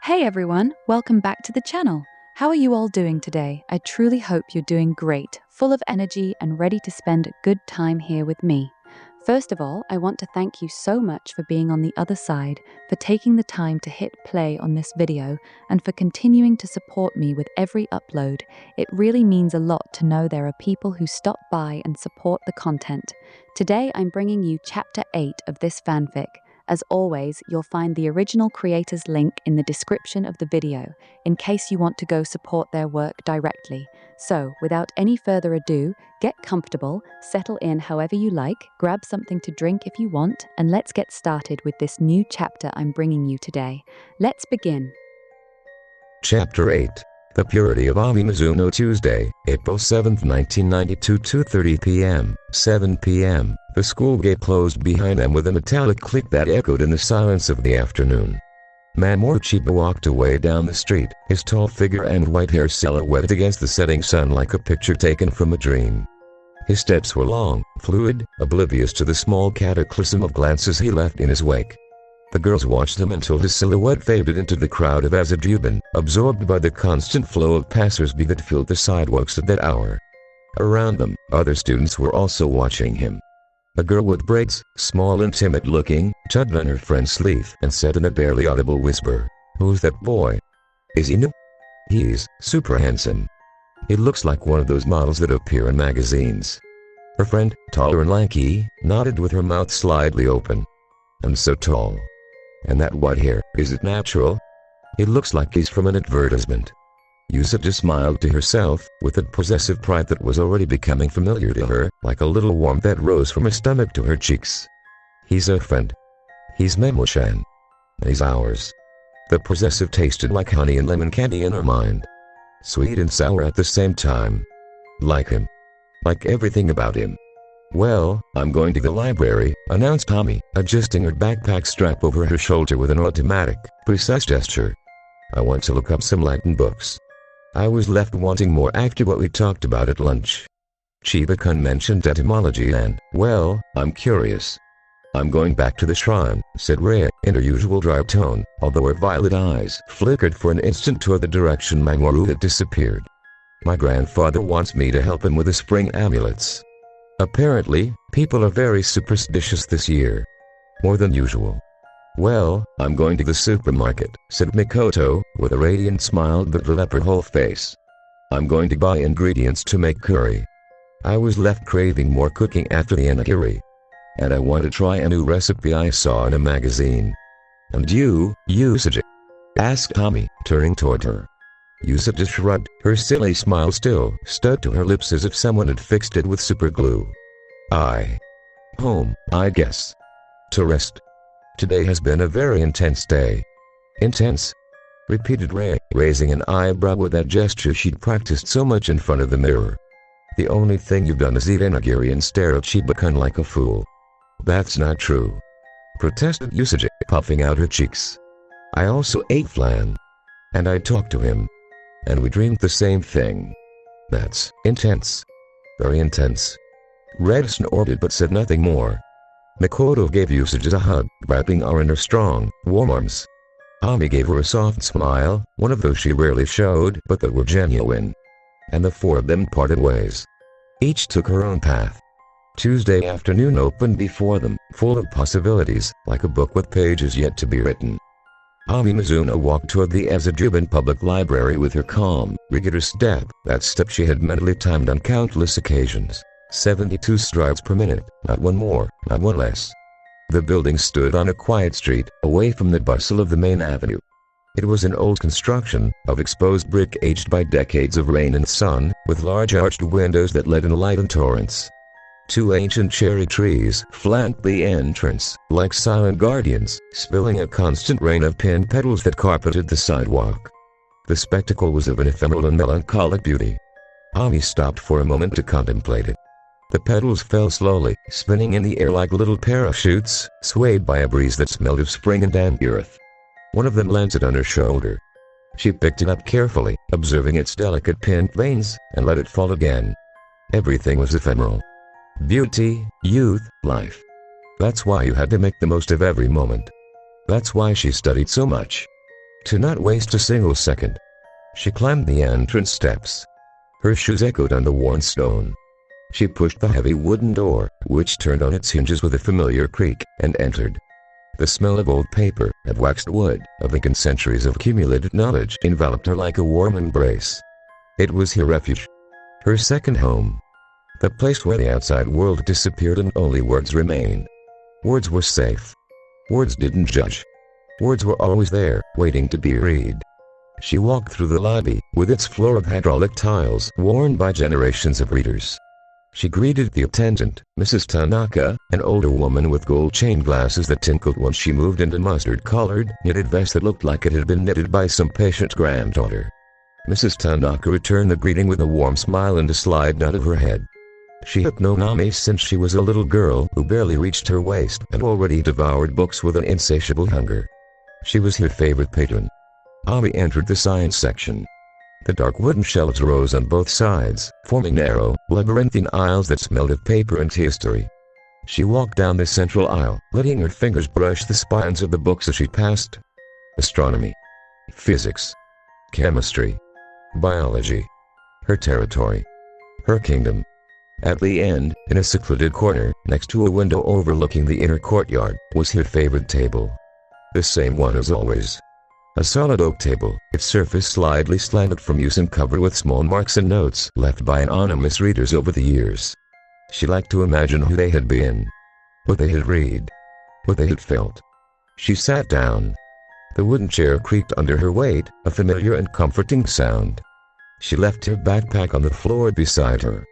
Hey everyone, welcome back to the channel. How are you all doing today? I truly hope you're doing great, full of energy and ready to spend a good time here with me. First of all, I want to thank you so much for being on the other side, for taking the time to hit play on this video, and for continuing to support me with every upload. It really means a lot to know there are people who stop by and support the content. Today I'm bringing you Chapter 8 of this fanfic. As always, you'll find the original creator's link in the description of the video, in case you want to go support their work directly. So, without any further ado, get comfortable, settle in however you like, grab something to drink if you want, and let's get started with this new chapter I'm bringing you today. Let's begin. Chapter 8. The Purity of Ami Mizuno, Tuesday, April 7, 1992, 2:30 p.m., 7 p.m. The school gate closed behind them with a metallic click that echoed in the silence of the afternoon. Mamoru Chiba walked away down the street, his tall figure and white hair silhouetted against the setting sun like a picture taken from a dream. His steps were long, fluid, oblivious to the small cataclysm of glances he left in his wake. The girls watched him until his silhouette faded into the crowd of Azajuban, absorbed by the constant flow of passers-by that filled the sidewalks at that hour. Around them, other students were also watching him. A girl with braids, small and timid-looking, tugged on her friend's sleeve and said in a barely audible whisper, "Who's that boy? Is he new? He's super handsome. He looks like one of those models that appear in magazines." Her friend, taller and lanky, nodded with her mouth slightly open. "I'm so tall. And that white hair, is it natural? It looks like he's from an advertisement." Yusuke smiled to herself, with a possessive pride that was already becoming familiar to her, like a little warmth that rose from her stomach to her cheeks. "He's our friend. He's Memo-chan. He's ours." The possessive tasted like honey and lemon candy in her mind. Sweet and sour at the same time. Like him. Like everything about him. "Well, I'm going to the library," announced Ami, adjusting her backpack strap over her shoulder with an automatic, precise gesture. "I want to look up some Latin books. I was left wanting more after what we talked about at lunch." Chiba-kun mentioned etymology and, "Well, I'm curious." "I'm going back to the shrine," said Rei, in her usual dry tone, although her violet eyes flickered for an instant toward the direction Mamoru had disappeared. "My grandfather wants me to help him with the spring amulets. Apparently, people are very superstitious this year. More than usual." "Well, I'm going to the supermarket," said Mikoto, with a radiant smile that lit up her whole face. "I'm going to buy ingredients to make curry. I was left craving more cooking after the onigiri. And I want to try a new recipe I saw in a magazine." "And you, Yusuke?" asked Ami, turning toward her. Yusuke shrugged, her silly smile still stuck to her lips as if someone had fixed it with super glue. Home, I guess. To rest. Today has been a very intense day." "Intense?" repeated Rei, raising an eyebrow with that gesture she'd practiced so much in front of the mirror. "The only thing you've done is eat onigiri and stare at Chiba-kun like a fool." "That's not true," protested Yusuke, puffing out her cheeks. "I also ate flan. And I talked to him. And we dreamed the same thing. That's intense. Very intense." Red snorted but said nothing more. Mikoto gave Yusuke a hug, wrapping her in her strong, warm arms. Ami gave her a soft smile, one of those she rarely showed but that were genuine. And the four of them parted ways. Each took her own path. Tuesday afternoon opened before them, full of possibilities, like a book with pages yet to be written. Ami Mizuno walked toward the Azajuban Public Library with her calm, regular step, that step she had mentally timed on countless occasions. 72 strides per minute, not one more, not one less. The building stood on a quiet street, away from the bustle of the main avenue. It was an old construction, of exposed brick aged by decades of rain and sun, with large arched windows that let in light in torrents. Two ancient cherry trees flanked the entrance, like silent guardians, spilling a constant rain of pin petals that carpeted the sidewalk. The spectacle was of an ephemeral and melancholic beauty. Ami stopped for a moment to contemplate it. The petals fell slowly, spinning in the air like little parachutes, swayed by a breeze that smelled of spring and damp earth. One of them landed on her shoulder. She picked it up carefully, observing its delicate pink veins, and let it fall again. Everything was ephemeral. Beauty, youth, life. That's why you had to make the most of every moment. That's why she studied so much. to not waste a single second. She climbed the entrance steps. Her shoes echoed on the worn stone. She pushed the heavy wooden door, which turned on its hinges with a familiar creak, and entered. The smell of old paper and waxed wood, of vacant centuries of accumulated knowledge, enveloped her like a warm embrace. It was her refuge. Her second home. The place where the outside world disappeared and only words remained. Words were safe. Words didn't judge. Words were always there, waiting to be read. She walked through the lobby, with its floor of hydraulic tiles worn by generations of readers. She greeted the attendant, Mrs. Tanaka, an older woman with gold-chain glasses that tinkled when she moved into mustard-colored, knitted vest that looked like it had been knitted by some patient granddaughter. Mrs. Tanaka returned the greeting with a warm smile and a slight nod of her head. She had known Ami since she was a little girl who barely reached her waist and already devoured books with an insatiable hunger. She was her favorite patron. Ami entered the science section. The dark wooden shelves rose on both sides, forming narrow, labyrinthine aisles that smelled of paper and history. She walked down the central aisle, letting her fingers brush the spines of the books as she passed. Astronomy, physics, chemistry, biology. Her territory. Her kingdom. At the end, in a secluded corner, next to a window overlooking the inner courtyard, was her favorite table. The same one as always. A solid oak table, its surface slightly slanted from use and covered with small marks and notes left by anonymous readers over the years. She liked to imagine who they had been, what they had read, what they had felt. She sat down. The wooden chair creaked under her weight, a familiar and comforting sound. She left her backpack on the floor beside her.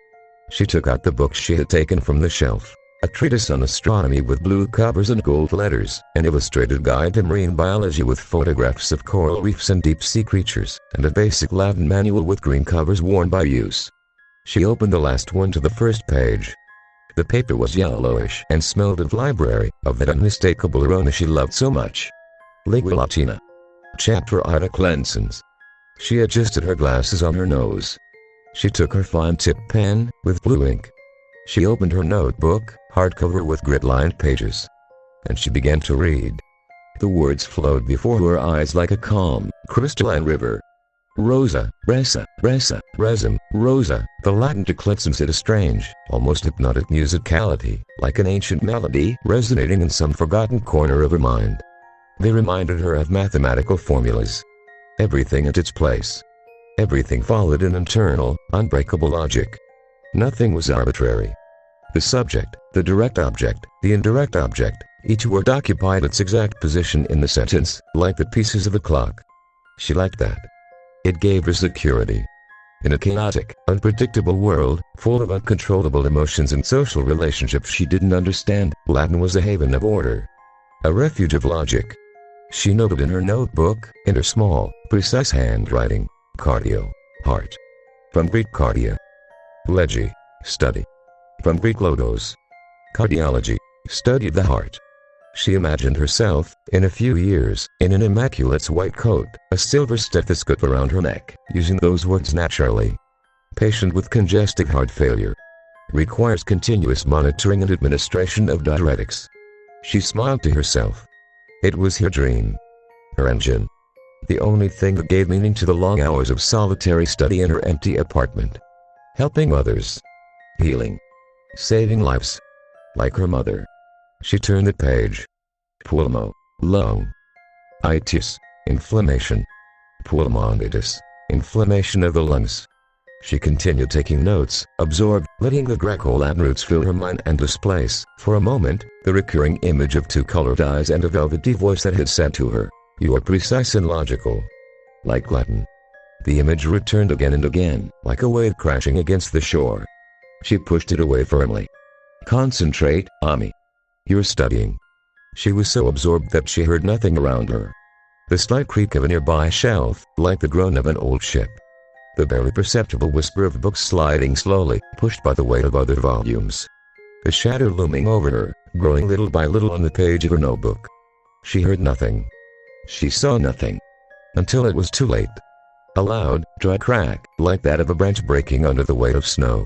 She took out the book she had taken from the shelf. A treatise on astronomy with blue covers and gold letters, an illustrated guide to marine biology with photographs of coral reefs and deep-sea creatures, and a basic Latin manual with green covers worn by use. She opened the last one to the first page. The paper was yellowish and smelled of library, of that unmistakable aroma she loved so much. Lingua Latina. Chapter Article Lensons. She adjusted her glasses on her nose. She took her fine-tipped pen, with blue ink. She opened her notebook, hardcover with grit-lined pages. And she began to read. The words flowed before her eyes like a calm, crystalline river. Rosa, Resa, Resa, Resum, Rosa. The Latin declensions had a strange, almost hypnotic musicality, like an ancient melody resonating in some forgotten corner of her mind. They reminded her of mathematical formulas. Everything at its place. Everything followed an internal, unbreakable logic. Nothing was arbitrary. The subject, the direct object, the indirect object, each word occupied its exact position in the sentence, like the pieces of a clock. She liked that. It gave her security. In a chaotic, unpredictable world, full of uncontrollable emotions and social relationships she didn't understand, Latin was a haven of order. A refuge of logic. She noted in her notebook, in her small, precise handwriting, cardio, heart. From Greek cardia. Legi, study. From Greek logos. Cardiology, studied the heart. She imagined herself, in a few years, in an immaculate white coat, a silver stethoscope around her neck, using those words naturally. Patient with congestive heart failure. Requires continuous monitoring and administration of diuretics. She smiled to herself. It was her dream. Her engine. The only thing that gave meaning to the long hours of solitary study in her empty apartment. Helping others. Healing. Saving lives. Like her mother. She turned the page. Pulmo. Lung. Itis. Inflammation. Pulmonitis. Inflammation of the lungs. She continued taking notes, absorbed, letting the Greco-Latin roots fill her mind and displace, for a moment, the recurring image of two colored eyes and a velvety voice that had said to her, "You are precise and logical." Like Latin. The image returned again and again, like a wave crashing against the shore. She pushed it away firmly. "Concentrate, Ami. You're studying." She was so absorbed that she heard nothing around her. The slight creak of a nearby shelf, like the groan of an old ship. The barely perceptible whisper of books sliding slowly, pushed by the weight of other volumes. The shadow looming over her, growing little by little on the page of her notebook. She heard nothing. She saw nothing. Until it was too late. A loud, dry crack, like that of a branch breaking under the weight of snow.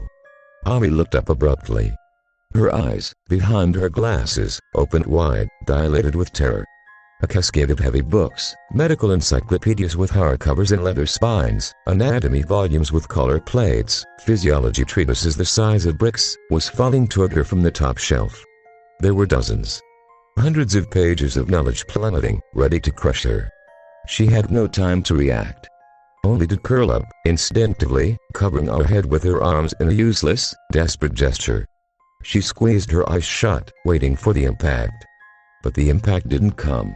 Ami looked up abruptly. Her eyes, behind her glasses, opened wide, dilated with terror. A cascade of heavy books, medical encyclopedias with hardcovers and leather spines, anatomy volumes with color plates, physiology treatises the size of bricks, was falling toward her from the top shelf. There were dozens. Hundreds of pages of knowledge plummeting, ready to crush her. She had no time to react. Only to curl up, instinctively, covering her head with her arms in a useless, desperate gesture. She squeezed her eyes shut, waiting for the impact. But the impact didn't come.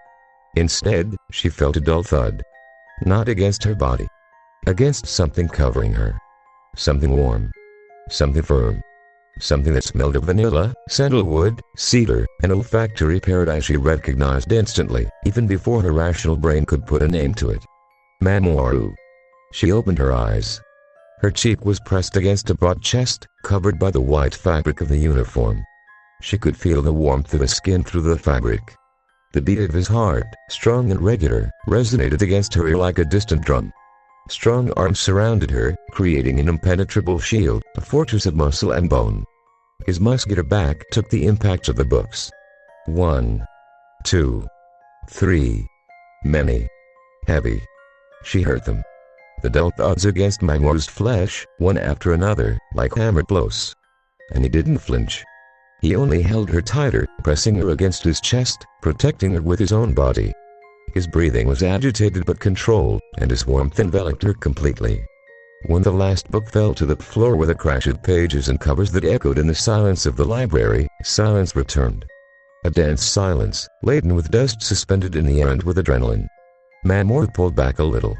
Instead, she felt a dull thud. Not against her body. Against something covering her. Something warm. Something firm. Something that smelled of vanilla, sandalwood, cedar, an olfactory paradise she recognized instantly, even before her rational brain could put a name to it. Mamoru. She opened her eyes. Her cheek was pressed against a broad chest, covered by the white fabric of the uniform. She could feel the warmth of his skin through the fabric. The beat of his heart, strong and regular, resonated against her ear like a distant drum. Strong arms surrounded her, creating an impenetrable shield, a fortress of muscle and bone. His muscular back took the impact of the books. 1, 2, 3. Many. Heavy. She heard them. The dull thuds against Mamoru's flesh, one after another, like hammer blows. And he didn't flinch. He only held her tighter, pressing her against his chest, protecting her with his own body. His breathing was agitated but controlled, and his warmth enveloped her completely. When the last book fell to the floor with a crash of pages and covers that echoed in the silence of the library, silence returned. A dense silence, laden with dust suspended in the air and with adrenaline. Mamoru pulled back a little.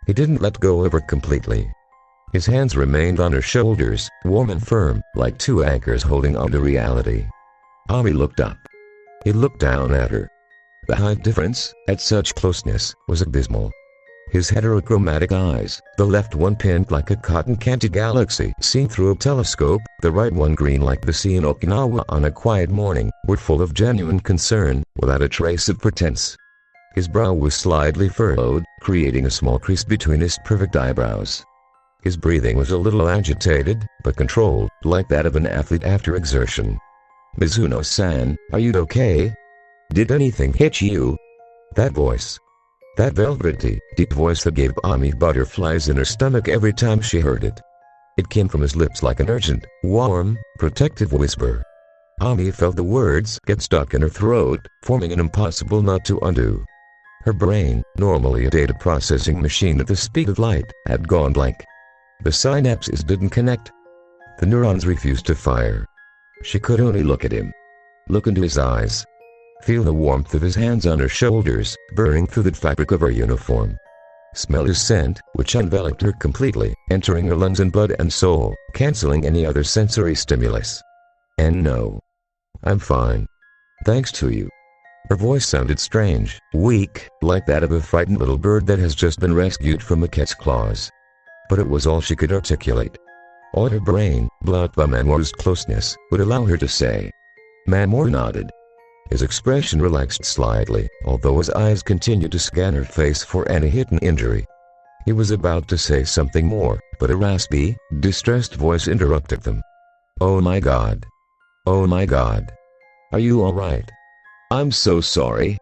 He didn't let go of her completely. His hands remained on her shoulders, warm and firm, like two anchors holding on to reality. Ami looked up. He looked down at her. The height difference, at such closeness, was abysmal. His heterochromatic eyes, the left one pinned like a cotton candy galaxy seen through a telescope, the right one green like the sea in Okinawa on a quiet morning, were full of genuine concern, without a trace of pretense. His brow was slightly furrowed, creating a small crease between his perfect eyebrows. His breathing was a little agitated, but controlled, like that of an athlete after exertion. "Mizuno-san, are you okay? Did anything hit you?" That voice. That velvety, deep voice that gave Ami butterflies in her stomach every time she heard it. It came from his lips like an urgent, warm, protective whisper. Ami felt the words get stuck in her throat, forming an impossible knot to undo. Her brain, normally a data processing machine at the speed of light, had gone blank. The synapses didn't connect. The neurons refused to fire. She could only look at him. Look into his eyes. Feel the warmth of his hands on her shoulders, burning through the fabric of her uniform. Smell his scent, which enveloped her completely, entering her lungs and blood and soul, canceling any other sensory stimulus. And no. I'm fine. Thanks to you. Her voice sounded strange, weak, like that of a frightened little bird that has just been rescued from a cat's claws. But it was all she could articulate. All her brain, blocked by Mamoru's closeness, would allow her to say. Mamoru nodded. His expression relaxed slightly, although his eyes continued to scan her face for any hidden injury. He was about to say something more, but a raspy, distressed voice interrupted them. "Oh my God. Oh my God. Are you all right? I'm so sorry."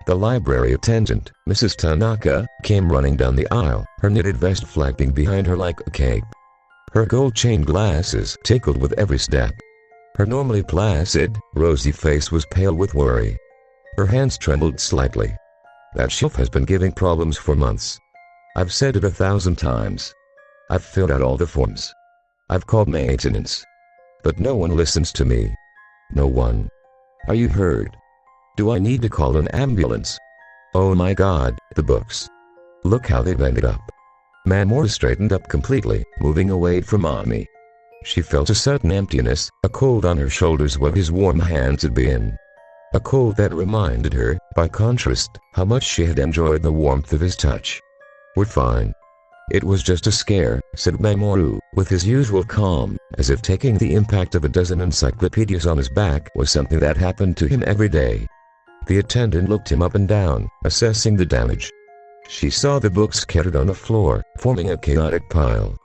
The library attendant, Mrs. Tanaka, came running down the aisle, her knitted vest flapping behind her like a cape. Her gold-chained glasses tinkled with every step. Her normally placid, rosy face was pale with worry. Her hands trembled slightly. "That shelf has been giving problems for months. I've said it 1,000 times. I've filled out all the forms. I've called maintenance. But no one listens to me. No one. Are you hurt? Do I need to call an ambulance? Oh my God, the books. Look how they've ended up." Mamoru straightened up completely, moving away from Ami. She felt a sudden emptiness, a cold on her shoulders where his warm hands had been. A cold that reminded her, by contrast, how much she had enjoyed the warmth of his touch. "We're fine. It was just a scare," said Mamoru, with his usual calm, as if taking the impact of a dozen encyclopedias on his back was something that happened to him every day. The attendant looked him up and down, assessing the damage. She saw the books scattered on the floor, forming a chaotic pile.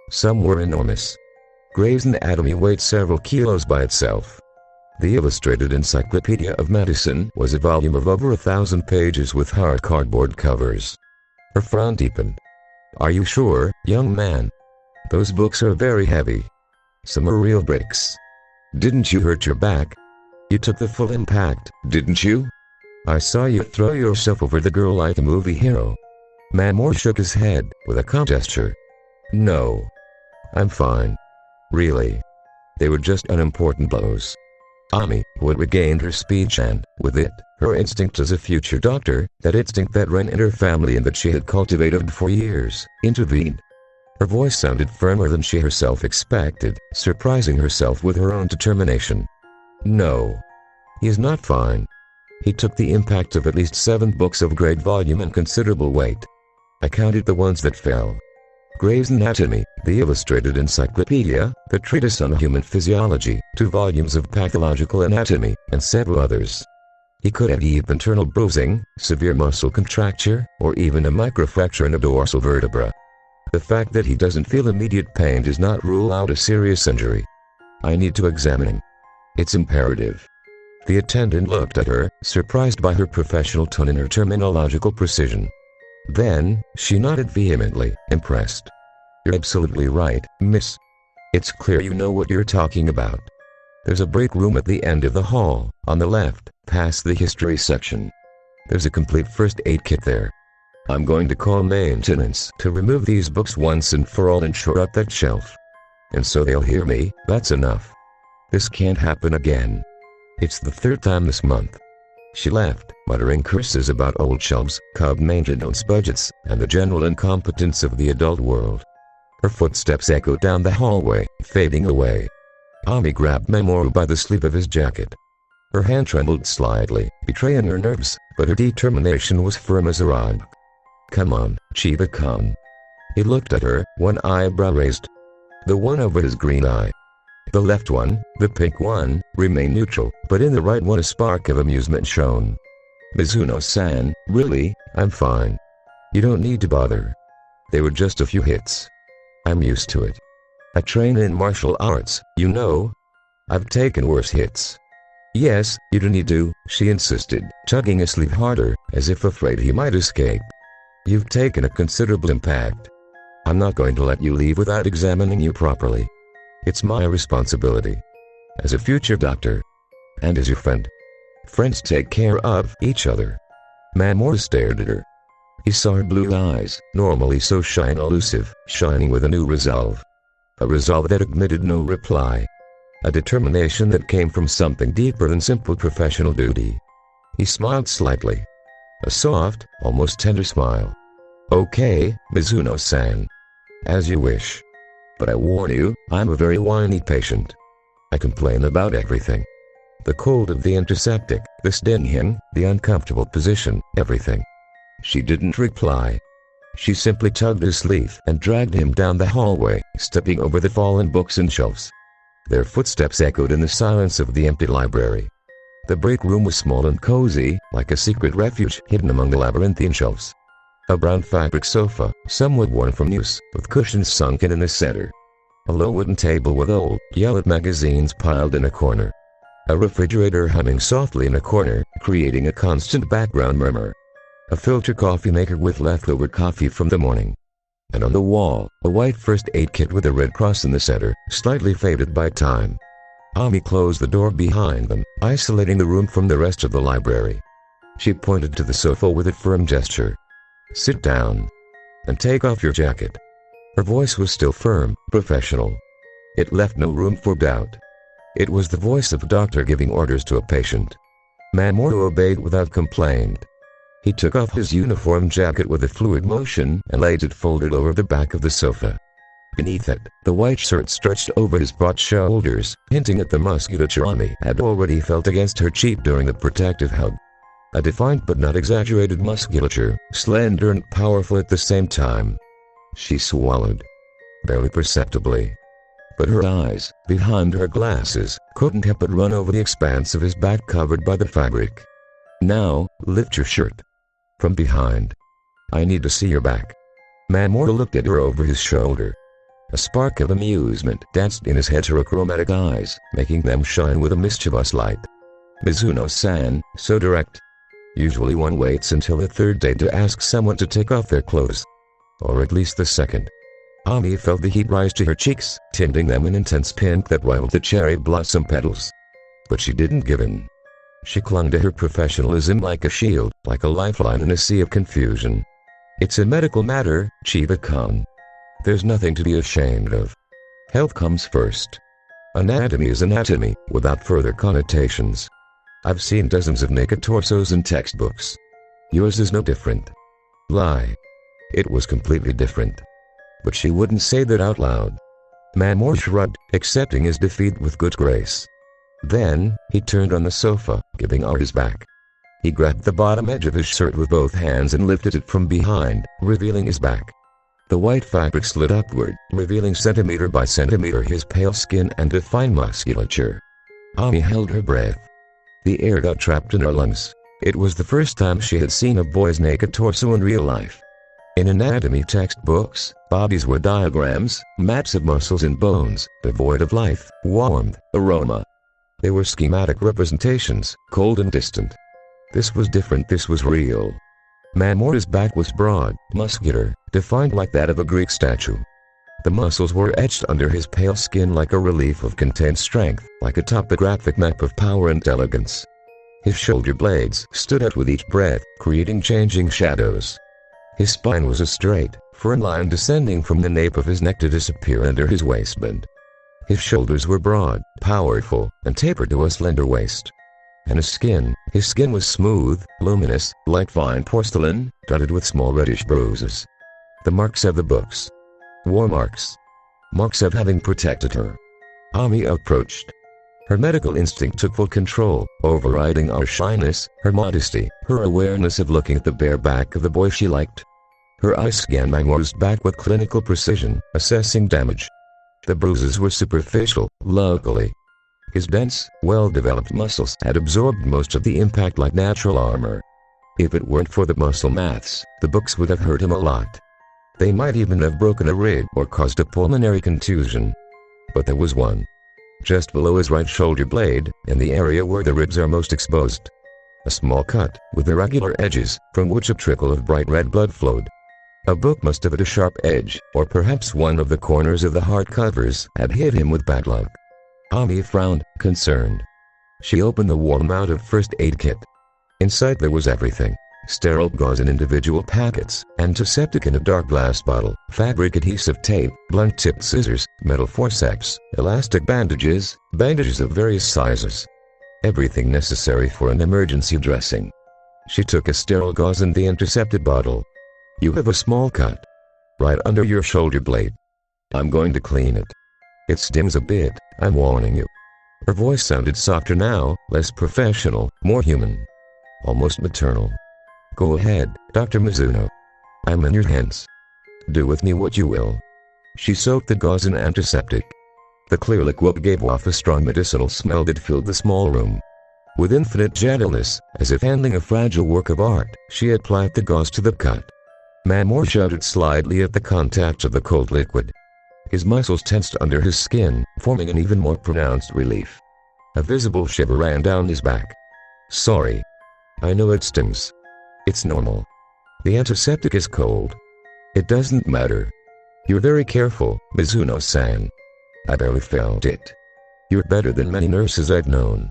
Some were enormous. Gray's Anatomy weighed several kilos by itself. The Illustrated Encyclopedia of Medicine was a volume of over 1,000 pages with hard cardboard covers. Her frown deepened. "Are you sure, young man? Those books are very heavy. Some are real bricks. Didn't you hurt your back? You took the full impact, didn't you? I saw you throw yourself over the girl like a movie hero." Manmore shook his head, with a calm gesture. "No. I'm fine. Really. They were just unimportant blows." Ami, who had regained her speech and, with it, her instinct as a future doctor, that instinct that ran in her family and that she had cultivated for years, intervened. Her voice sounded firmer than she herself expected, surprising herself with her own determination. "No. He is not fine. He took the impact of at least 7 books of great volume and considerable weight. I counted the ones that fell. Gray's Anatomy, the Illustrated Encyclopedia, the Treatise on Human Physiology, 2 volumes of Pathological Anatomy, and several others. He could have deep internal bruising, severe muscle contracture, or even a microfracture in a dorsal vertebra. The fact that he doesn't feel immediate pain does not rule out a serious injury. I need to examine him. It's imperative." The attendant looked at her, surprised by her professional tone and her terminological precision. Then, she nodded vehemently, impressed. "You're absolutely right, miss. It's clear you know what you're talking about. There's a break room at the end of the hall, on the left, past the history section. There's a complete first aid kit there. I'm going to call maintenance to remove these books once and for all and shore up that shelf. And so they'll hear me, that's enough. This can't happen again. It's the 3rd time this month." She left, muttering curses about old shelves, cub maintenance budgets, and the general incompetence of the adult world. Her footsteps echoed down the hallway, fading away. Ami grabbed Mamoru by the sleeve of his jacket. Her hand trembled slightly, betraying her nerves, but her determination was firm as a rock. "Come on, Chiba-kun." He looked at her, one eyebrow raised. The one over his green eye. The left one, the pink one, remained neutral, but in the right one a spark of amusement shone. "Mizuno-san, really, I'm fine. You don't need to bother. They were just a few hits. I'm used to it. I train in martial arts, you know. I've taken worse hits." "Yes, you don't need to," she insisted, tugging his sleeve harder, as if afraid he might escape. "You've taken a considerable impact. I'm not going to let you leave without examining you properly. It's my responsibility. As a future doctor. And as your friend. Friends take care of each other." Mamoru stared at her. He saw her blue eyes, normally so shy and elusive, shining with a new resolve. A resolve that admitted no reply. A determination that came from something deeper than simple professional duty. He smiled slightly. A soft, almost tender smile. "Okay, Mizuno-san. As you wish. But I warn you, I'm a very whiny patient. I complain about everything. The cold of the antiseptic, the stinging, the uncomfortable position, everything." She didn't reply. She simply tugged his sleeve and dragged him down the hallway, stepping over the fallen books and shelves. Their footsteps echoed in the silence of the empty library. The break room was small and cozy, like a secret refuge hidden among the labyrinthine shelves. A brown fabric sofa, somewhat worn from use, with cushions sunken in the center. A low wooden table with old, yellowed magazines piled in a corner. A refrigerator humming softly in a corner, creating a constant background murmur. A filter coffee maker with leftover coffee from the morning. And on the wall, a white first aid kit with a red cross in the center, slightly faded by time. Ami closed the door behind them, isolating the room from the rest of the library. She pointed to the sofa with a firm gesture. "Sit down. And take off your jacket." Her voice was still firm, professional. It left no room for doubt. It was the voice of a doctor giving orders to a patient. Mamoru obeyed without complaint. He took off his uniform jacket with a fluid motion and laid it folded over the back of the sofa. Beneath it, the white shirt stretched over his broad shoulders, hinting at the musculature Ami had already felt against her cheek during the protective hug. A defined but not exaggerated musculature, slender and powerful at the same time. She swallowed. Barely perceptibly. But her eyes, behind her glasses, couldn't help but run over the expanse of his back covered by the fabric. "Now, lift your shirt. From behind. I need to see your back." Mamoru looked at her over his shoulder. A spark of amusement danced in his heterochromatic eyes, making them shine with a mischievous light. Mizuno-san, so direct. Usually one waits until the third day to ask someone to take off their clothes. Or at least the second. Ami felt the heat rise to her cheeks, tinting them an intense pink that rivaled the cherry blossom petals. But she didn't give in. She clung to her professionalism like a shield, like a lifeline in a sea of confusion. It's a medical matter, Chiba-kun. There's nothing to be ashamed of. Health comes first. Anatomy is anatomy, without further connotations. I've seen dozens of naked torsos in textbooks. Yours is no different. Lie. It was completely different. But she wouldn't say that out loud. Mamoru shrugged, accepting his defeat with good grace. Then, he turned on the sofa, giving her his back. He grabbed the bottom edge of his shirt with both hands and lifted it from behind, revealing his back. The white fabric slid upward, revealing centimeter by centimeter his pale skin and defined musculature. Ami held her breath. The air got trapped in her lungs. It was the first time she had seen a boy's naked torso in real life. In anatomy textbooks, bodies were diagrams, maps of muscles and bones, devoid of life, warmth, aroma. They were schematic representations, cold and distant. This was different, this was real. Mamoru's back was broad, muscular, defined like that of a Greek statue. The muscles were etched under his pale skin like a relief of contained strength, like a topographic map of power and elegance. His shoulder blades stood out with each breath, creating changing shadows. His spine was a straight, firm line descending from the nape of his neck to disappear under his waistband. His shoulders were broad, powerful, and tapered to a slender waist. And his skin was smooth, luminous, like fine porcelain, dotted with small reddish bruises. The marks of the books. War marks. Marks of having protected her. Ami approached. Her medical instinct took full control, overriding her shyness, her modesty, her awareness of looking at the bare back of the boy she liked. Her eyes scanned Mamoru's back with clinical precision, assessing damage. The bruises were superficial, locally. His dense, well-developed muscles had absorbed most of the impact like natural armor. If it weren't for the muscle maths, the books would have hurt him a lot. They might even have broken a rib or caused a pulmonary contusion. But there was one. Just below his right shoulder blade, in the area where the ribs are most exposed. A small cut, with irregular edges, from which a trickle of bright red blood flowed. A book must have had a sharp edge, or perhaps one of the corners of the hardcovers had hit him with bad luck. Ami frowned, concerned. She opened the warm out of first aid kit. Inside there was everything. Sterile gauze in individual packets, antiseptic in a dark glass bottle, fabric adhesive tape, blunt-tipped scissors, metal forceps, elastic bandages, bandages of various sizes. Everything necessary for an emergency dressing. She took a sterile gauze and the antiseptic bottle. You have a small cut. Right under your shoulder blade. I'm going to clean it. It stings a bit, I'm warning you. Her voice sounded softer now, less professional, more human. Almost maternal. Go ahead, Dr. Mizuno. I'm in your hands. Do with me what you will. She soaked the gauze in antiseptic. The clear liquid gave off a strong medicinal smell that filled the small room. With infinite gentleness, as if handling a fragile work of art, she applied the gauze to the cut. Mamoru shuddered slightly at the contact of the cold liquid. His muscles tensed under his skin, forming an even more pronounced relief. A visible shiver ran down his back. Sorry. I know it stings. It's normal. The antiseptic is cold. It doesn't matter. You're very careful, Mizuno-san. I barely felt it. You're better than many nurses I've known.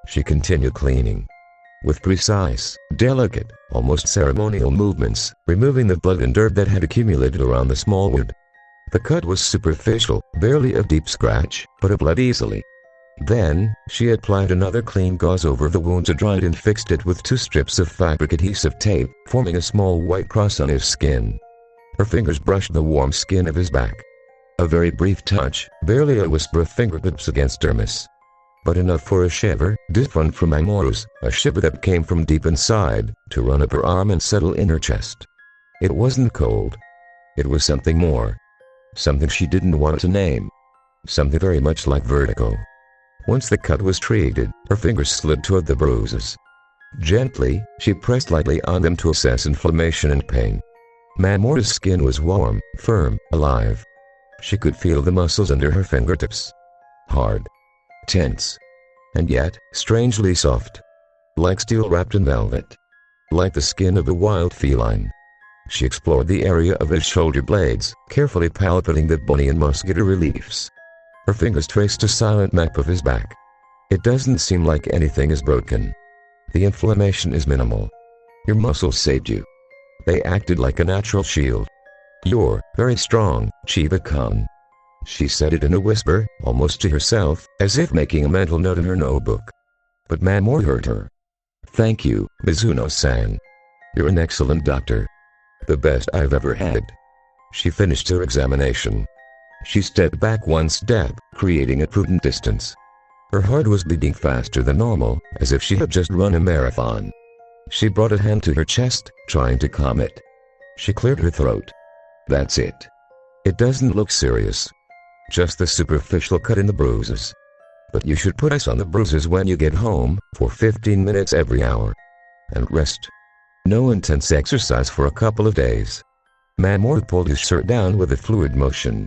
She continued cleaning. With precise, delicate, almost ceremonial movements, removing the blood and dirt that had accumulated around the small wound. The cut was superficial, barely a deep scratch, but it bled easily. Then, she applied another clean gauze over the wound to dry it and fixed it with 2 strips of fabric adhesive tape, forming a small white cross on his skin. Her fingers brushed the warm skin of his back. A very brief touch, barely a whisper of fingertips against dermis. But enough for a shiver, different from Mamoru's, a shiver that came from deep inside, to run up her arm and settle in her chest. It wasn't cold. It was something more. Something she didn't want to name. Something very much like vertigo. Once the cut was treated, her fingers slid toward the bruises. Gently, she pressed lightly on them to assess inflammation and pain. Mamoru's skin was warm, firm, alive. She could feel the muscles under her fingertips. Hard. Tense. And yet, strangely soft. Like steel wrapped in velvet. Like the skin of a wild feline. She explored the area of his shoulder blades, carefully palpating the bony and muscular reliefs. Her fingers traced a silent map of his back. It doesn't seem like anything is broken. The inflammation is minimal. Your muscles saved you. They acted like a natural shield. You're very strong, Chiba-kun. She said it in a whisper, almost to herself, as if making a mental note in her notebook. But Mamoru heard her. Thank you, Mizuno-san. You're an excellent doctor. The best I've ever had. She finished her examination. She stepped back one step, creating a prudent distance. Her heart was beating faster than normal, as if she had just run a marathon. She brought a hand to her chest, trying to calm it. She cleared her throat. That's it. It doesn't look serious. Just the superficial cut and the bruises. But you should put ice on the bruises when you get home, for 15 minutes every hour. And rest. No intense exercise for a couple of days. Mamoru pulled his shirt down with a fluid motion.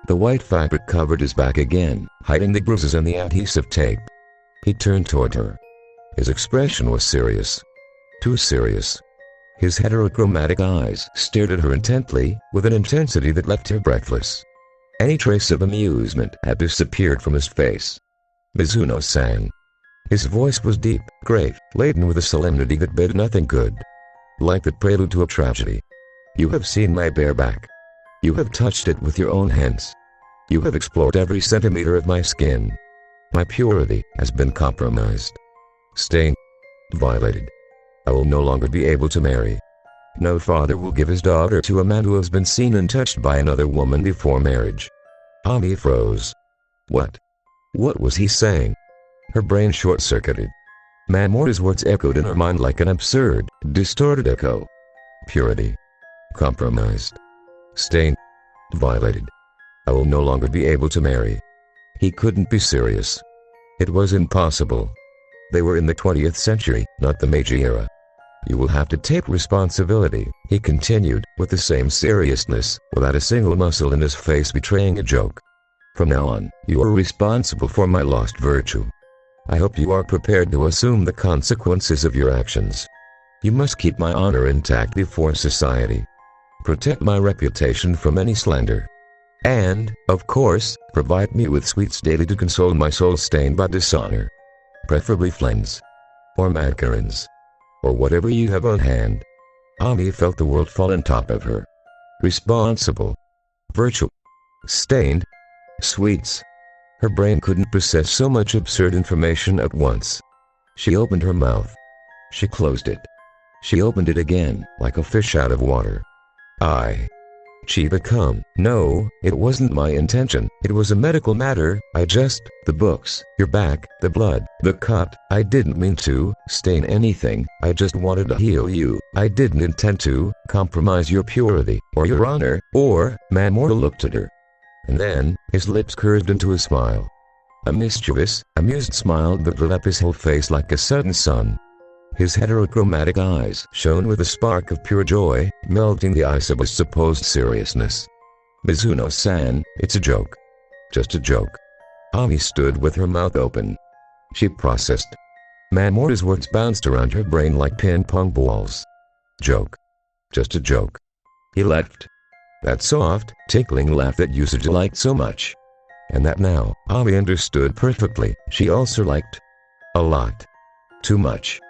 The white fabric covered his back again, hiding the bruises and the adhesive tape. He turned toward her. His expression was serious. Too serious. His heterochromatic eyes stared at her intently, with an intensity that left her breathless. Any trace of amusement had disappeared from his face. Mizuno-san. His voice was deep, grave, laden with a solemnity that bid nothing good. Like the prelude to a tragedy. You have seen my bare back. You have touched it with your own hands. You have explored every centimeter of my skin. My purity has been compromised. Stained. Violated. I will no longer be able to marry. No father will give his daughter to a man who has been seen and touched by another woman before marriage. Ami froze. What? What was he saying? Her brain short-circuited. Mamoru's words echoed in her mind like an absurd, distorted echo. Purity. Compromised. Stained. Violated. I will no longer be able to marry. He couldn't be serious. It was impossible. They were in the 20th century, not the Meiji era. You will have to take responsibility, he continued, with the same seriousness, without a single muscle in his face betraying a joke. From now on, you are responsible for my lost virtue. I hope you are prepared to assume the consequences of your actions. You must keep my honor intact before society. Protect my reputation from any slander. And, of course, provide me with sweets daily to console my soul stained by dishonor. Preferably flens. Or macarons. Or whatever you have on hand. Ami felt the world fall on top of her. Responsible. Virtue. Stained. Sweets. Her brain couldn't process so much absurd information at once. She opened her mouth. She closed it. She opened it again, like a fish out of water. Chiba-kun, no, it wasn't my intention. It was a medical matter. The books, your back, the blood, the cut. I didn't mean to stain anything. I just wanted to heal you. I didn't intend to compromise your purity, or your honor, or... Mamoru looked at her. And then, his lips curved into a smile. A mischievous, amused smile that lit up his whole face like a sudden sun. His heterochromatic eyes shone with a spark of pure joy, melting the ice of his supposed seriousness. Mizuno-san, it's a joke. Just a joke. Ami stood with her mouth open. She processed. Mamoru's words bounced around her brain like ping-pong balls. Joke. Just a joke. He laughed. That soft, tickling laugh that usage liked so much. And that now, Ami understood perfectly, she also liked. A lot. Too much.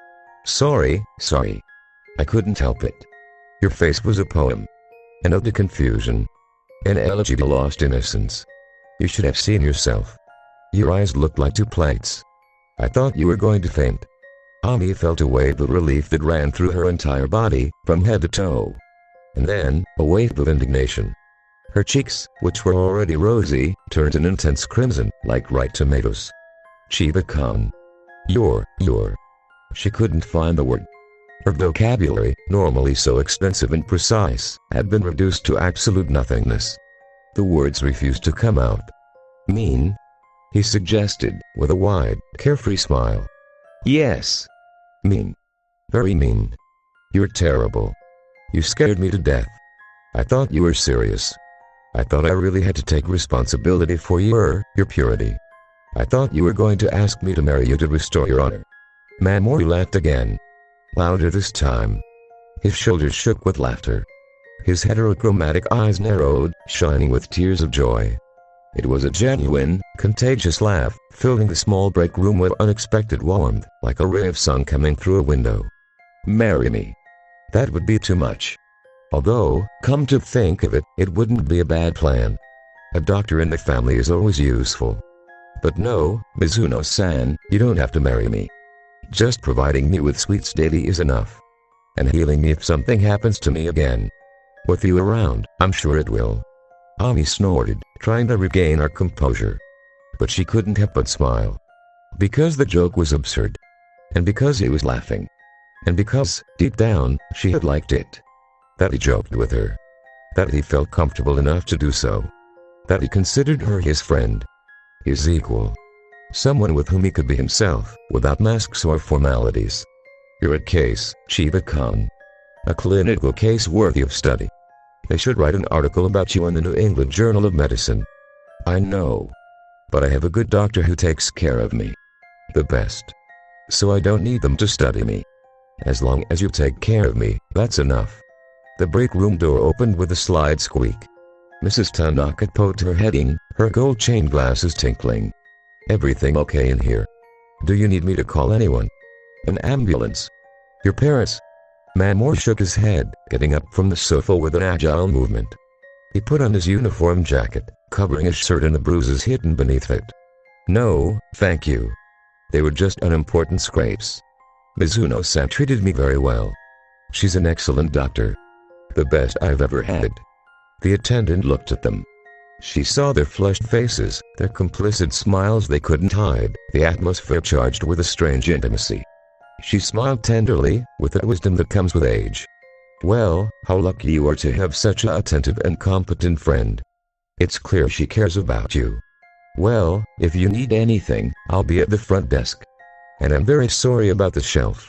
Sorry. I couldn't help it. Your face was a poem. An ode to confusion. An elegy to lost innocence. You should have seen yourself. Your eyes looked like two plates. I thought you were going to faint. Ami felt a wave of relief that ran through her entire body, from head to toe. And then, a wave of indignation. Her cheeks, which were already rosy, turned an intense crimson, like ripe tomatoes. Chiba-kun. You're... She couldn't find the word. Her vocabulary, normally so extensive and precise, had been reduced to absolute nothingness. The words refused to come out. Mean? He suggested, with a wide, carefree smile. Yes. Mean. Very mean. You're terrible. You scared me to death. I thought you were serious. I thought I really had to take responsibility for your purity. I thought you were going to ask me to marry you to restore your honor." Mamoru laughed again. Louder this time. His shoulders shook with laughter. His heterochromatic eyes narrowed, shining with tears of joy. It was a genuine, contagious laugh, filling the small break room with unexpected warmth, like a ray of sun coming through a window. "Marry me. That would be too much. Although, come to think of it, it wouldn't be a bad plan. A doctor in the family is always useful. But no, Mizuno-san, you don't have to marry me. Just providing me with sweets daily is enough. And healing me if something happens to me again. With you around, I'm sure it will." Ami snorted, trying to regain her composure. But she couldn't help but smile. Because the joke was absurd. And because he was laughing. And because, deep down, she had liked it. That he joked with her. That he felt comfortable enough to do so. That he considered her his friend. His equal. Someone with whom he could be himself, without masks or formalities. "You're a case, Chiba-kun. A clinical case worthy of study. They should write an article about you in the New England Journal of Medicine." "I know. But I have a good doctor who takes care of me. The best. So I don't need them to study me. As long as you take care of me, that's enough." The break room door opened with a slide squeak. Mrs. Tanaka poked her head in, her gold chain glasses tinkling. "Everything okay in here? Do you need me to call anyone? An ambulance? Your parents?" Mamoru shook his head, getting up from the sofa with an agile movement. He put on his uniform jacket, covering his shirt and the bruises hidden beneath it. "No, thank you. They were just unimportant scrapes. Mizuno-san treated me very well. She's an excellent doctor. The best I've ever had." The attendant looked at them. She saw their flushed faces, their complicit smiles they couldn't hide, the atmosphere charged with a strange intimacy. She smiled tenderly, with that wisdom that comes with age. "Well, how lucky you are to have such an attentive and competent friend. It's clear she cares about you. Well, if you need anything, I'll be at the front desk. And I'm very sorry about the shelf.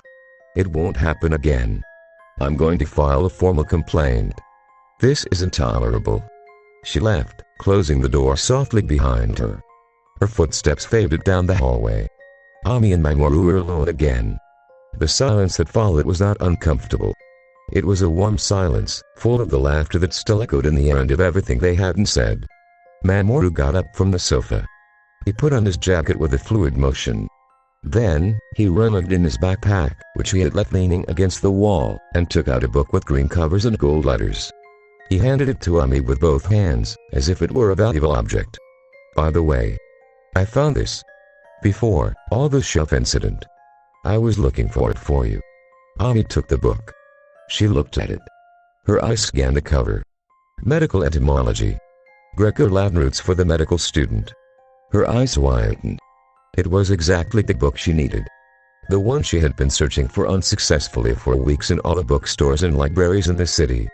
It won't happen again. I'm going to file a formal complaint. This is intolerable." She left, closing the door softly behind her. Her footsteps faded down the hallway. Ami and Mamoru were alone again. The silence that followed was not uncomfortable. It was a warm silence, full of the laughter that still echoed in the air and of everything they hadn't said. Mamoru got up from the sofa. He put on his jacket with a fluid motion. Then, he rummaged in his backpack, which he had left leaning against the wall, and took out a book with green covers and gold letters. He handed it to Ami with both hands, as if it were a valuable object. "By the way, I found this. Before all the shelf incident. I was looking for it for you." Ami took the book. She looked at it. Her eyes scanned the cover. Medical etymology. Greco-Latin roots for the medical student. Her eyes widened. It was exactly the book she needed. The one she had been searching for unsuccessfully for weeks in all the bookstores and libraries in the city.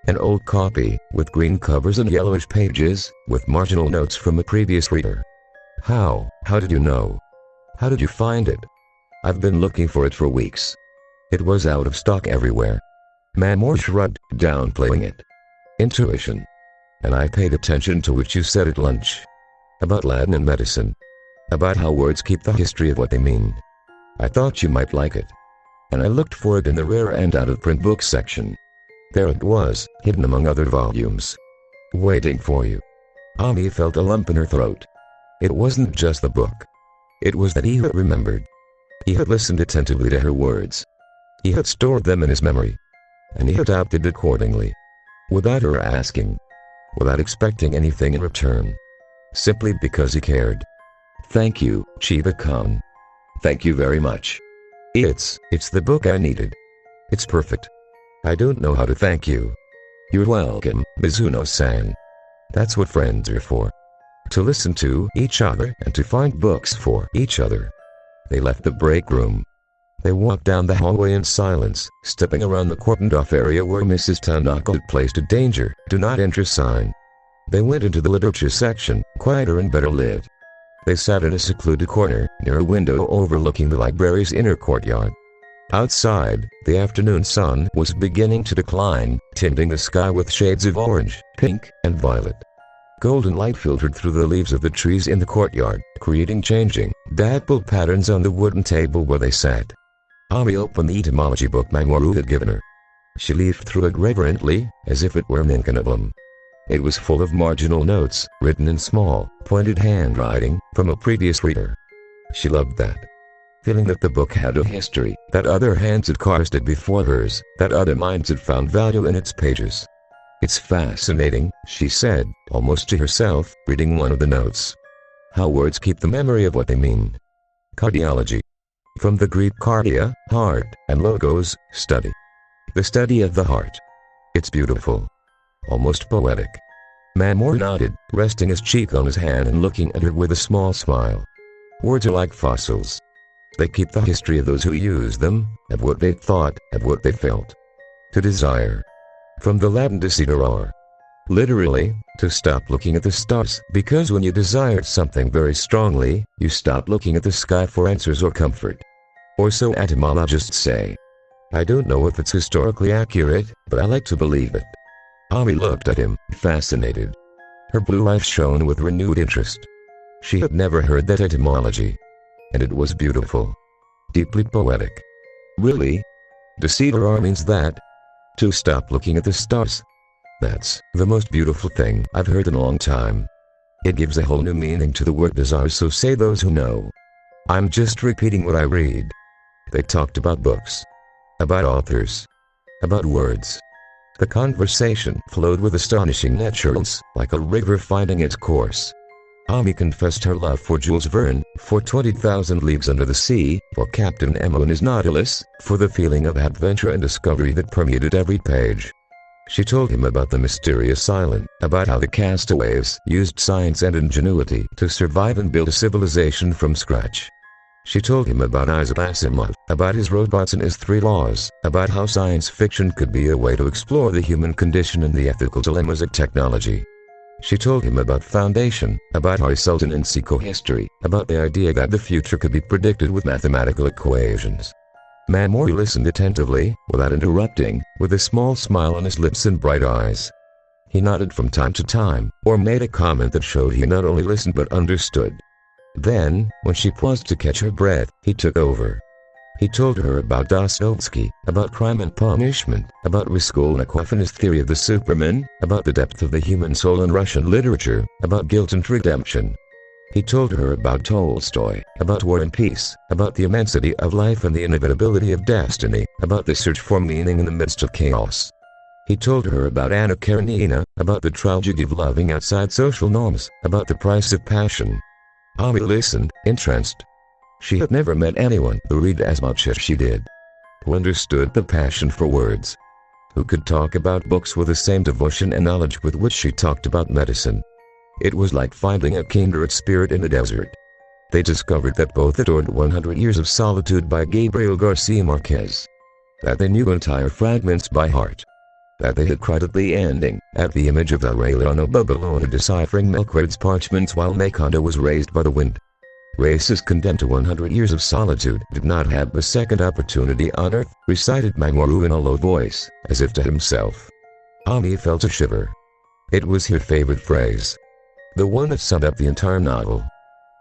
An old copy, with green covers and yellowish pages, with marginal notes from a previous reader. How did you know? How did you find it?" "I've been looking for it for weeks. It was out of stock everywhere." Mamoru shrugged, downplaying it. "Intuition. And I paid attention to what you said at lunch. About Latin and medicine. About how words keep the history of what they mean. I thought you might like it. And I looked for it in the rare and out-of-print books section. There it was, hidden among other volumes. Waiting for you." Ami felt a lump in her throat. It wasn't just the book. It was that he had remembered. He had listened attentively to her words. He had stored them in his memory. And he had acted accordingly. Without her asking. Without expecting anything in return. Simply because he cared. "Thank you, Chiba-kun. Thank you very much. It's the book I needed. It's perfect. I don't know how to thank you." "You're welcome, Mizuno-san. That's what friends are for. To listen to each other and to find books for each other." They left the break room. They walked down the hallway in silence, stepping around the cordoned-off area where Mrs. Tanaka had placed a danger, do not enter sign. They went into the literature section, quieter and better lit. They sat in a secluded corner, near a window overlooking the library's inner courtyard. Outside, the afternoon sun was beginning to decline, tinting the sky with shades of orange, pink, and violet. Golden light filtered through the leaves of the trees in the courtyard, creating changing, dappled patterns on the wooden table where they sat. Ami opened the etymology book Mamoru had given her. She leafed through it reverently, as if it were an incanable. It was full of marginal notes, written in small, pointed handwriting, from a previous reader. She loved that feeling that the book had a history, that other hands had carved it before hers, that other minds had found value in its pages. "It's fascinating," she said, almost to herself, reading one of the notes. "How words keep the memory of what they mean." Cardiology. From the Greek cardia, heart, and logos, study. The study of the heart. It's beautiful. Almost poetic. Mamoru nodded, resting his cheek on his hand and looking at her with a small smile. Words are like fossils. They keep the history of those who use them, of what they thought, of what they felt. To desire. From the Latin desiderare. Literally, to stop looking at the stars, because when you desire something very strongly, you stop looking at the sky for answers or comfort. Or so etymologists say. I don't know if it's historically accurate, but I like to believe it. Ami looked at him, fascinated. Her blue eyes shone with renewed interest. She had never heard that etymology. And it was beautiful. Deeply poetic. Really? Desiderare means that? To stop looking at the stars. That's the most beautiful thing I've heard in a long time. It gives a whole new meaning to the word desire, so say those who know. I'm just repeating what I read. They talked about books. About authors. About words. The conversation flowed with astonishing naturalness, like a river finding its course. Ami confessed her love for Jules Verne, for 20,000 Leagues Under the Sea, for Captain Nemo and his Nautilus, for the feeling of adventure and discovery that permeated every page. She told him about the mysterious island, about how the castaways used science and ingenuity to survive and build a civilization from scratch. She told him about Isaac Asimov, about his robots and his 3 laws, about how science fiction could be a way to explore the human condition and the ethical dilemmas of technology. She told him about foundation, about horizon and psychohistory, about the idea that the future could be predicted with mathematical equations. Mamoru listened attentively, without interrupting, with a small smile on his lips and bright eyes. He nodded from time to time, or made a comment that showed he not only listened but understood. Then, when she paused to catch her breath, he took over. He told her about Dostoevsky, about crime and punishment, about Raskolnikov and his theory of the Superman, about the depth of the human soul in Russian literature, about guilt and redemption. He told her about Tolstoy, about war and peace, about the immensity of life and the inevitability of destiny, about the search for meaning in the midst of chaos. He told her about Anna Karenina, about the tragedy of loving outside social norms, about the price of passion. Ami listened, entranced. She had never met anyone who read as much as she did. Who understood the passion for words. Who could talk about books with the same devotion and knowledge with which she talked about medicine. It was like finding a kindred spirit in the desert. They discovered that both adored 100 Years of Solitude by Gabriel Garcia Marquez. That they knew entire fragments by heart. That they had cried at the ending, at the image of Aureliano Babylona deciphering Melquiades parchments while Macondo was raised by the wind. Races condemned to 100 years of solitude did not have a second opportunity on earth, recited Mamoru in a low voice, as if to himself. Ami felt a shiver. It was her favorite phrase. The one that summed up the entire novel.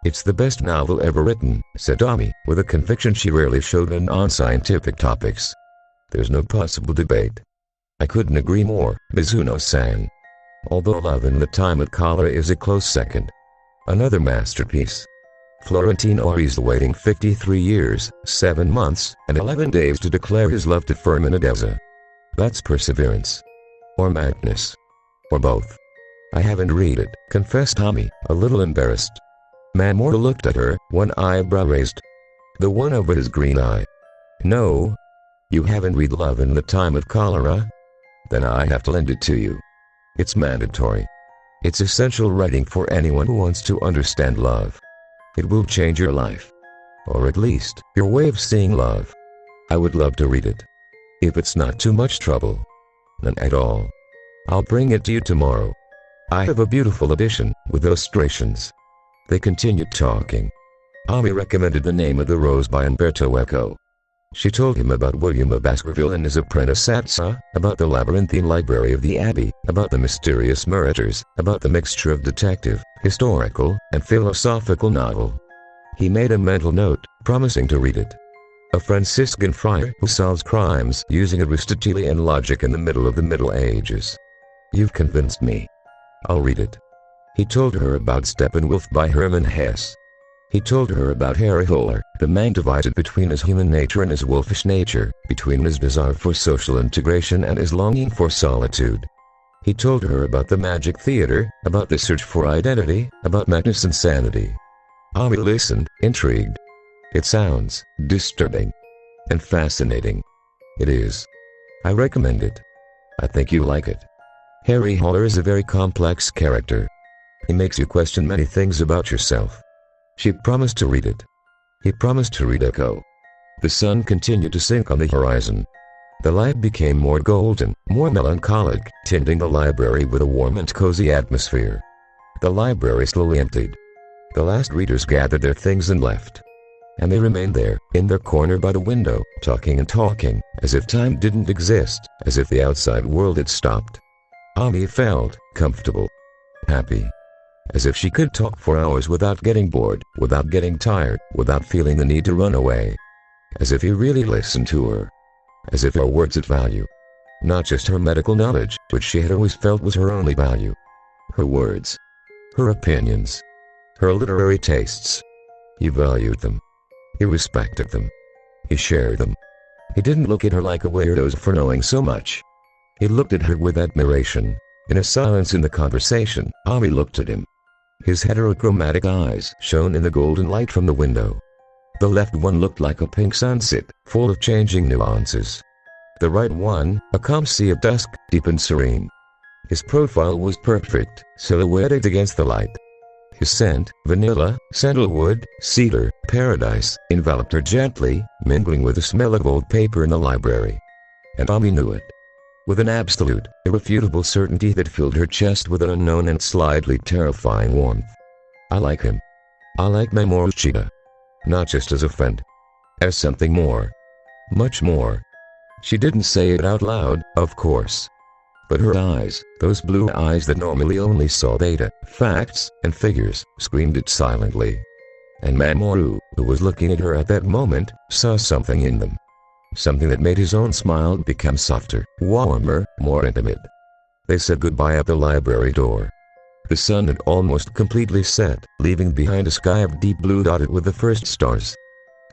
It's the best novel ever written, said Ami, with a conviction she rarely showed on non-scientific topics. There's no possible debate. I couldn't agree more, Mizuno-san. Although Love in the Time of Cholera is a close second. Another masterpiece. Florentino is waiting 53 years, 7 months, and 11 days to declare his love to Firminadeza. That's perseverance. Or madness. Or both. I haven't read it, confessed Ami, a little embarrassed. Mamoru looked at her, one eyebrow raised. The one over his green eye. No. You haven't read Love in the Time of Cholera? Then I have to lend it to you. It's mandatory. It's essential writing for anyone who wants to understand love. It will change your life. Or at least, your way of seeing love. I would love to read it. If it's not too much trouble. None at all. I'll bring it to you tomorrow. I have a beautiful edition, with illustrations. They continued talking. Ami recommended The Name of the Rose by Umberto Eco. She told him about William of Baskerville and his apprentice Satsa, about the labyrinthine library of the Abbey, about the mysterious Meritters, about the mixture of detective, historical, and philosophical novel. He made a mental note, promising to read it. A Franciscan friar who solves crimes using Aristotelian logic in the middle of the Middle Ages. You've convinced me. I'll read it. He told her about Steppenwolf by Hermann Hesse. He told her about Harry Holler, the man divided between his human nature and his wolfish nature, between his desire for social integration and his longing for solitude. He told her about the magic theater, about the search for identity, about madness and sanity. Ami listened, intrigued. It sounds disturbing and fascinating. It is. I recommend it. I think you like it. Harry Holler is a very complex character. He makes you question many things about yourself. She promised to read it. He promised to read Echo. The sun continued to sink on the horizon. The light became more golden, more melancholic, tinting the library with a warm and cozy atmosphere. The library slowly emptied. The last readers gathered their things and left. And they remained there, in their corner by the window, talking and talking, as if time didn't exist, as if the outside world had stopped. Ami felt comfortable, happy. As if she could talk for hours without getting bored, without getting tired, without feeling the need to run away. As if he really listened to her. As if her words had value. Not just her medical knowledge, which she had always felt was her only value. Her words. Her opinions. Her literary tastes. He valued them. He respected them. He shared them. He didn't look at her like a weirdo for knowing so much. He looked at her with admiration. In a silence in the conversation, Ami looked at him. His heterochromatic eyes shone in the golden light from the window. The left one looked like a pink sunset, full of changing nuances. The right one, a calm sea of dusk, deep and serene. His profile was perfect, silhouetted against the light. His scent, vanilla, sandalwood, cedar, paradise, enveloped her gently, mingling with the smell of old paper in the library. And Ami knew it. With an absolute, irrefutable certainty that filled her chest with an unknown and slightly terrifying warmth. I like him. I like Mamoru Shida. Not just as a friend. As something more. Much more. She didn't say it out loud, of course. But her eyes, those blue eyes that normally only saw data, facts, and figures, screamed it silently. And Mamoru, who was looking at her at that moment, saw something in them. Something that made his own smile become softer, warmer, more intimate. They said goodbye at the library door. The sun had almost completely set, leaving behind a sky of deep blue dotted with the first stars.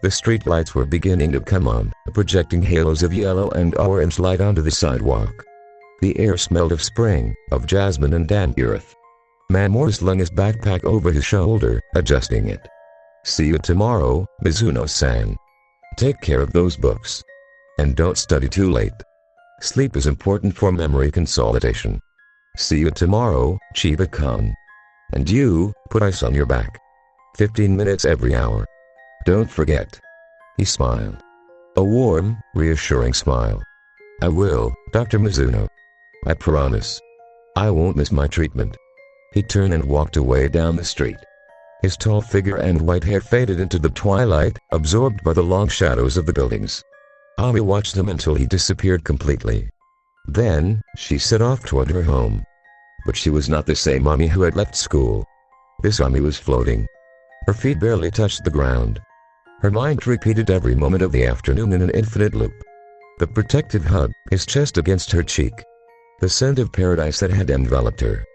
The street lights were beginning to come on, projecting halos of yellow and orange light onto the sidewalk. The air smelled of spring, of jasmine and damp earth. Mamoru slung his backpack over his shoulder, adjusting it. See you tomorrow, Mizuno-san. Take care of those books. And don't study too late. Sleep is important for memory consolidation. See you tomorrow, Chiba-kun. And you, put ice on your back. 15 minutes every hour. Don't forget. He smiled. A warm, reassuring smile. I will, Dr. Mizuno. I promise. I won't miss my treatment. He turned and walked away down the street. His tall figure and white hair faded into the twilight, absorbed by the long shadows of the buildings. Ami watched him until he disappeared completely. Then, she set off toward her home. But she was not the same Ami who had left school. This Ami was floating. Her feet barely touched the ground. Her mind repeated every moment of the afternoon in an infinite loop. The protective hug, his chest against her cheek. The scent of paradise that had enveloped her.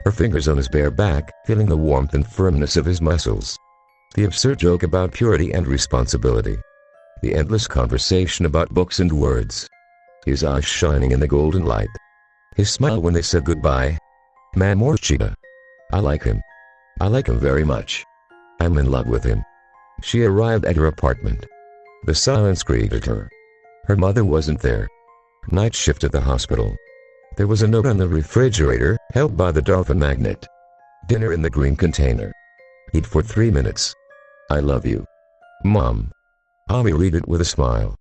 Her fingers on his bare back, feeling the warmth and firmness of his muscles. The absurd joke about purity and responsibility. The endless conversation about books and words. His eyes shining in the golden light. His smile when they said goodbye. Mamoru Shida. I like him. I like him very much. I'm in love with him. She arrived at her apartment. The silence greeted her. Her mother wasn't there. Night shift at the hospital. There was a note on the refrigerator, held by the dolphin magnet. Dinner in the green container. Eat for 3 minutes. I love you. Mom. Ami read it with a smile.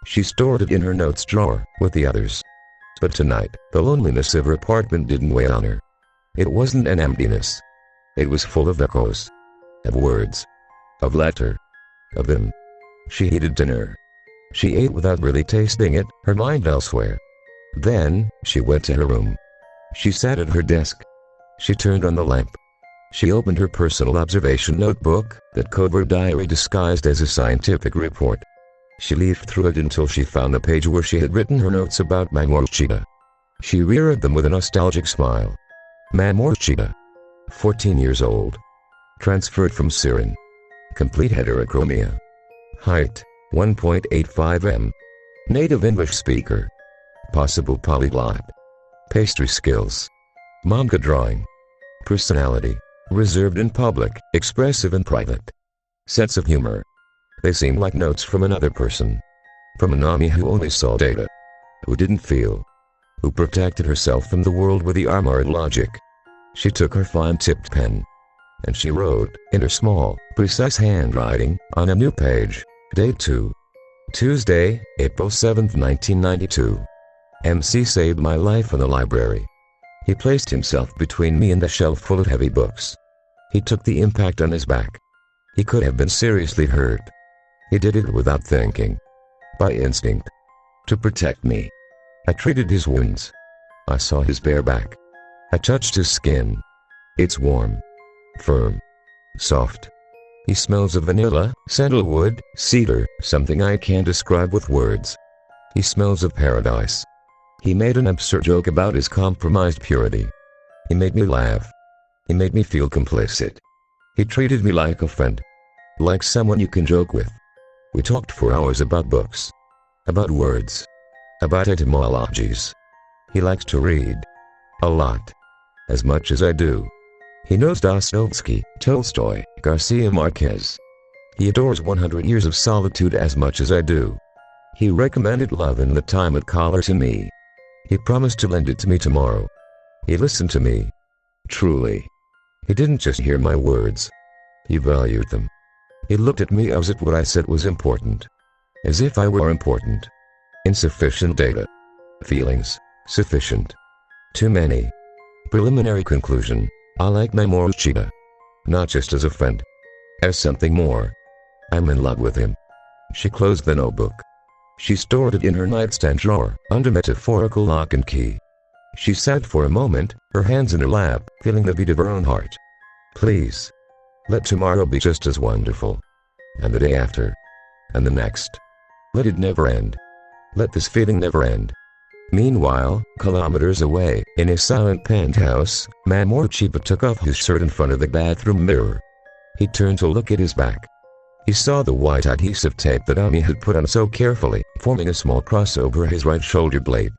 She stored it in her notes drawer, with the others. But tonight, the loneliness of her apartment didn't weigh on her. It wasn't an emptiness. It was full of echoes. Of words. Of letter. Of them. She hated dinner. She ate without really tasting it, her mind elsewhere. Then, she went to her room. She sat at her desk. She turned on the lamp. She opened her personal observation notebook, that covert diary disguised as a scientific report. She leafed through it until she found the page where she had written her notes about Mamoru. She reread them with a nostalgic smile. Mamoru, 14 years old. Transferred from Siren. Complete heterochromia. Height, 1.85 m. Native English speaker. Possible polyglot. Pastry skills. Manga drawing. Personality. Reserved in public, expressive in private. Sense of humor. They seem like notes from another person. From an Ami who only saw data. Who didn't feel. Who protected herself from the world with the armor of logic. She took her fine-tipped pen. And she wrote, in her small, precise handwriting, on a new page, Date 2. Tuesday, April 7, 1992. MC saved my life in the library. He placed himself between me and the shelf full of heavy books. He took the impact on his back. He could have been seriously hurt. He did it without thinking. By instinct. To protect me. I treated his wounds. I saw his bare back. I touched his skin. It's warm. Firm. Soft. He smells of vanilla, sandalwood, cedar, something I can't describe with words. He smells of paradise. He made an absurd joke about his compromised purity. He made me laugh. He made me feel complicit. He treated me like a friend. Like someone you can joke with. We talked for hours about books. About words. About etymologies. He likes to read. A lot. As much as I do. He knows Dostoevsky, Tolstoy, Garcia Marquez. He adores 100 Years of Solitude as much as I do. He recommended Love in the Time at Collar to me. He promised to lend it to me tomorrow. He listened to me. Truly. He didn't just hear my words. He valued them. He looked at me as if what I said was important. As if I were important. Insufficient data. Feelings. Sufficient. Too many. Preliminary conclusion. I like Mamoru. Not just as a friend. As something more. I'm in love with him. She closed the notebook. She stored it in her nightstand drawer, under metaphorical lock and key. She sat for a moment, her hands in her lap, feeling the beat of her own heart. Please. Let tomorrow be just as wonderful. And the day after. And the next. Let it never end. Let this feeling never end. Meanwhile, kilometers away, in his silent penthouse, Mamoru took off his shirt in front of the bathroom mirror. He turned to look at his back. He saw the white adhesive tape that Ami had put on so carefully, forming a small cross over his right shoulder blade.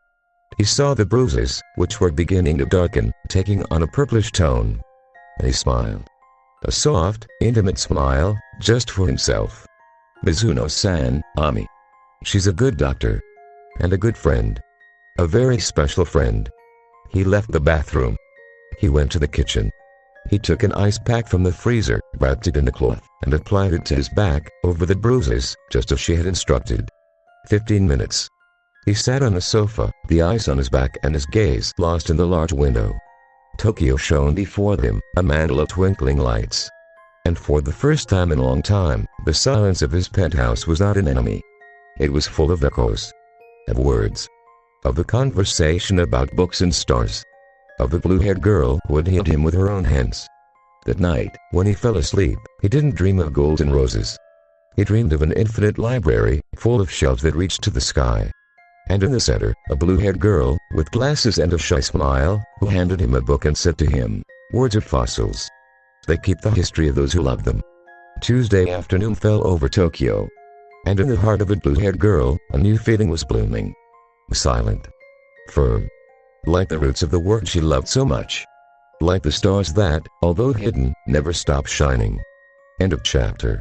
He saw the bruises, which were beginning to darken, taking on a purplish tone. And he smiled. A soft, intimate smile, just for himself. Mizuno-san, Ami. She's a good doctor. And a good friend. A very special friend. He left the bathroom. He went to the kitchen. He took an ice pack from the freezer, wrapped it in a cloth, and applied it to his back, over the bruises, just as she had instructed. 15 minutes. He sat on the sofa, the ice on his back and his gaze lost in the large window. Tokyo shone before them, a mantle of twinkling lights. And for the first time in a long time, the silence of his penthouse was not an enemy. It was full of echoes. Of words. Of the conversation about books and stars. Of the blue-haired girl who had hit him with her own hands. That night, when he fell asleep, he didn't dream of golden roses. He dreamed of an infinite library, full of shelves that reached to the sky. And in the center, a blue-haired girl, with glasses and a shy smile, who handed him a book and said to him, "Words are fossils. They keep the history of those who love them." Tuesday afternoon fell over Tokyo. And in the heart of the blue-haired girl, a new feeling was blooming. Silent. Firm. Like the roots of the word she loved so much. Like the stars that, although hidden, never stop shining. End of chapter.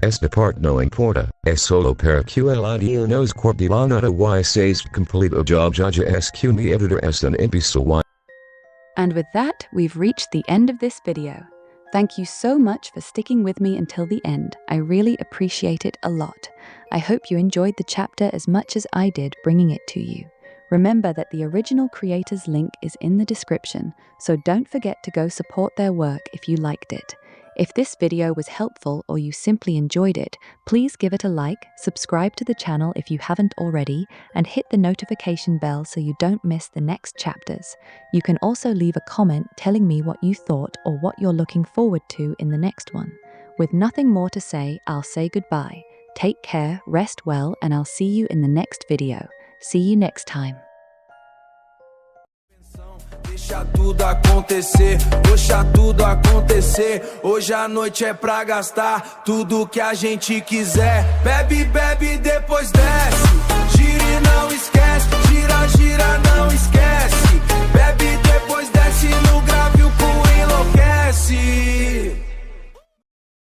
Esta parte não importa, é solo para que ela dia nos corte lá nada y seis complete o job jaja sq me editor esta episode. And with that, we've reached the end of this video. Thank you so much for sticking with me until the end. I really appreciate it a lot. I hope you enjoyed the chapter as much as I did bringing it to you. Remember that the original creator's link is in the description, so don't forget to go support their work if you liked it. If this video was helpful or you simply enjoyed it, please give it a like, subscribe to the channel if you haven't already, and hit the notification bell so you don't miss the next chapters. You can also leave a comment telling me what you thought or what you're looking forward to in the next one. With nothing more to say, I'll say goodbye. Take care, rest well, and I'll see you in the next video. See you next time. Deixa tudo acontecer, deixa tudo acontecer. Hoje a noite é pra gastar tudo que a gente quiser. Bebe, bebe, depois desce.